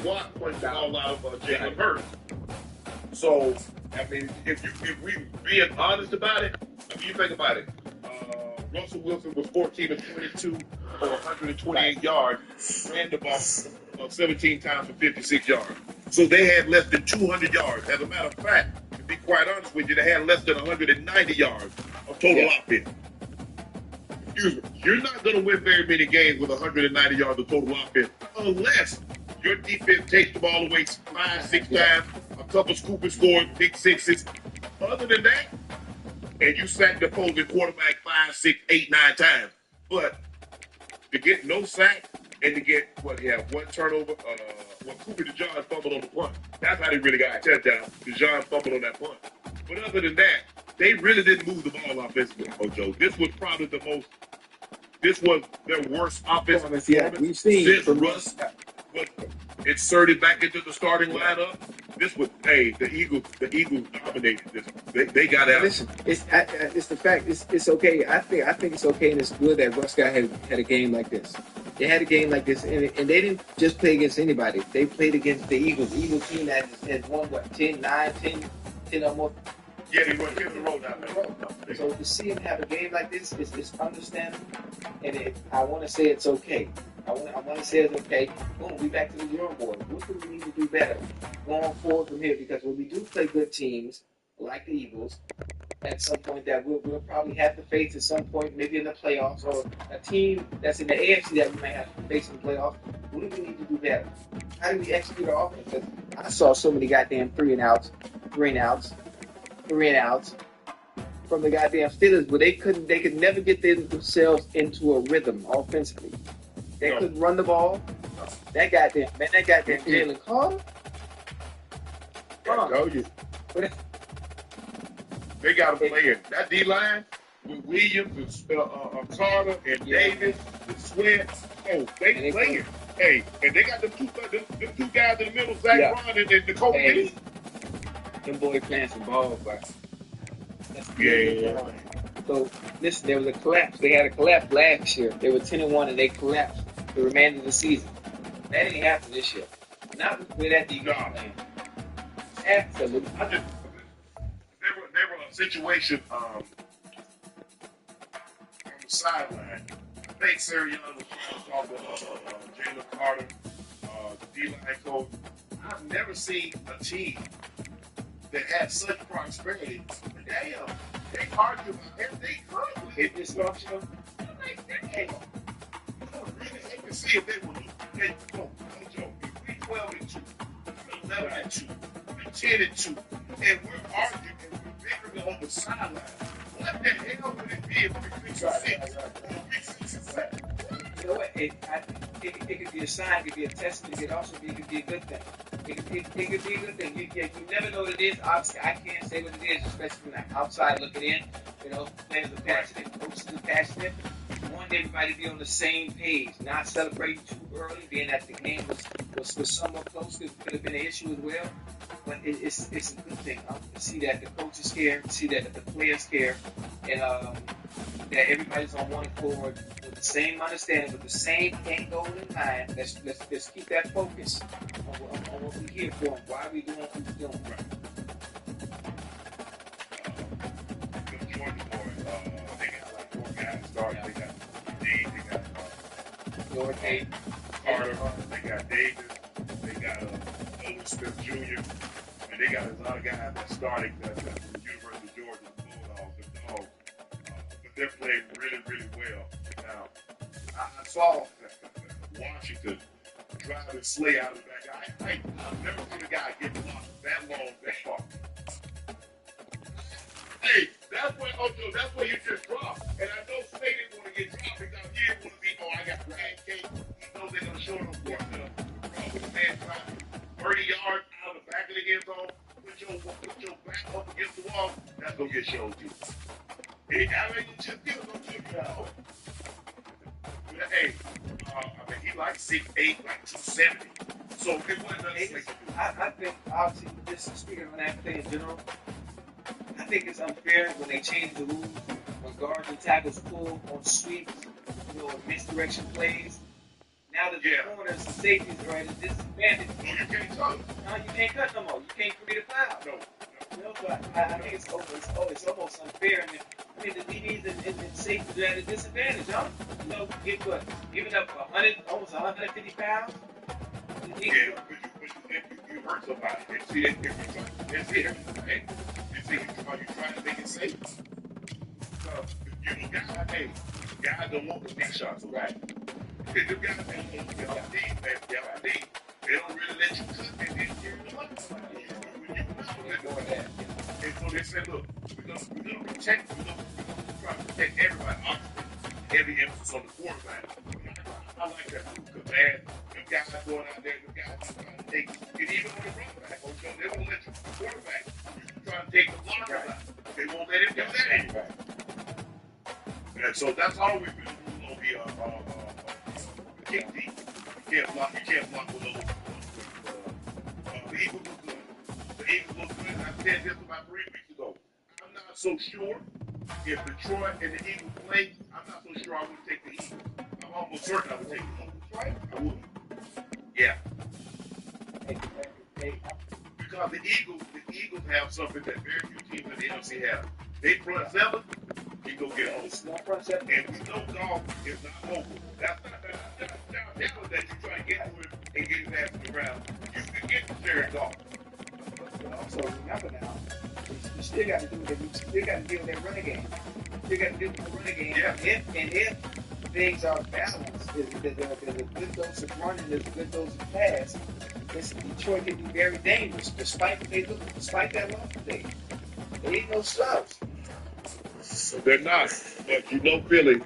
Watt punched the ball out of Jalen Hurts. So, I mean, if we being honest about it, I mean, you think about it. Russell Wilson was 14 of 22 for 128 yards, ran the ball 17 times for 56 yards. So they had less than 200 yards. As a matter of fact, to be quite honest with you, they had less than 190 yards of total offense. Excuse me. You're not going to win very many games with 190 yards of total offense unless your defense takes the ball away 5-6 times, a couple scoop and scores, big sixes. Other than that, and you sack the opposing quarterback 5, 6, 8, 9 times. But to get no sack and to get one turnover, Cooper DeJean fumbled on the punt. That's how they really got a touchdown. DeJean fumbled on that punt. But other than that, they really didn't move the ball offensively, Joe. This was probably this was their worst offensive performance we've seen since Russ was inserted back into the starting lineup. This was, the Eagles dominated this. They got out. Listen, it's the fact. It's okay. I think it's okay and it's good that Russ guy had a game like this. They had a game like this, and they didn't just play against anybody. They played against the Eagles. The Eagles team has won 10 or more. Yeah, they went hit the road down there. So to see him have a game like this is understandable, and I want to say it's okay. I want to say it's okay. Boom, we back to the drawing board. What do we need to do better going forward from here? Because when we do play good teams like the Eagles, at some point that we'll probably have to face at some point, maybe in the playoffs, or a team that's in the AFC that we may have to face in the playoffs. What do we need to do better? How do we execute our offense? I saw so many goddamn three and outs from the goddamn Steelers, but they could never get themselves into a rhythm offensively. They couldn't run the ball. That goddamn Jalen Carter. They got them playing. That D-line with Williams and Carter and Davis and Sweat. Oh, they playing. Hey, and they got them two guys in the middle, Zach Ron and Nicole Lee. Them boys playing some ball, but yeah. So listen, there was a collapse. They had a collapse last year. They were 10-1 and they collapsed the remainder of the season. That ain't happened this year. Not with that Eagles playing. Absolutely. There were a situation on the sideline. I think Sirianni was talking about Jalen Carter, the D-line coach. I've never seen a team that had such prosperity. Damn, they argue about everything currently. It's dysfunctional. Damn. They can see if they will lose. If we 12-2, 11-2, 10-2, and we're arguing and we're bickering on the sideline. What the hell would it be if we 6-6? You know what? It could be a sign, it could be a test, it could also be a good thing. It could be a good thing. You never know what it is. Obviously, I can't say what it is, especially when I'm outside looking in. You know, players are passionate, coaches are passionate. We want everybody to be on the same page, not celebrating too early, being that the game was somewhat close. It could have been an issue as well. But it's a good thing. To see that the coaches care, to see that the players care, and that everybody's on one accord with the same understanding, with the same end goal in mind. Let's keep that focus on what we're here for and why we're doing what we're doing. The Georgia boys, they got like 4 guys starting. They got Dave, they got George Carter, they got Davis, they got Owen Smith Jr., and they got a lot of guys that starting at the University of Georgia, the Bulldogs, but they're playing really, really well. Now, I saw Washington driving Slay out of the back. I've never seen a guy get blocked that long, that far. Hey, that's where you just drop. And I know Slay didn't want to get dropped because he didn't want to be, I got pancake. He knows they're going to show him for the man dropping 30 yards out of the back of the end zone. Put your back up against the wall. That's going to get showed to you. I mean, just give it to you out. Hey, he like 6'8", like 270. So it wasn't nothing. I think, obviously, just speaking on that play in general, I think it's unfair when they change the rules, when guards and tackles pull on sweeps, misdirection plays. Now that the corners and safeties are at a disadvantage, cut. No, you can't cut no more. You can't commit a foul. No. No, but I think it's almost unfair. And I mean, the DBs and safeties are at a disadvantage, huh? You know, giving up almost 150 pounds. Yeah, but you hurt somebody. And see, if you trying to make it safe. Guys don't want the big shots, right? Because you got to be they don't really let you cut and then carry the money. And so they said, look, we're gonna protect, we're gonna try to protect everybody. Obviously, heavy emphasis on the quarterback. I like that too, because man, them guys are going out there, them guys are trying to take, and even on the running back, okay, they won't let you quarterback. You try to take the blocker out. They won't let him do that anyway. And so that's all we've been doing on the kick deep. You can't block with those. The Eagles look good. The Eagles look good. And I said this about 3 weeks ago. I'm not so sure if Detroit and the Eagles play. I'm not so sure I would take the Eagles. I'm almost certain I would take the Eagles. Right? I would. Yeah. Because the Eagles have something that very few teams in the NFC have. They front seven. He go get home. And we know golf is not over. That's not that you try to get to him and get his ass to the ground. You can get to Jared Goff. But also remember now, you still got to do that. You still got to deal with that running game. You got to deal with the running game. Yeah. If things are balanced, there's a good dose of running, there's a good dose of pass. Detroit can be very dangerous, despite that loss today. They ain't no subs. They're not. But you know Philly.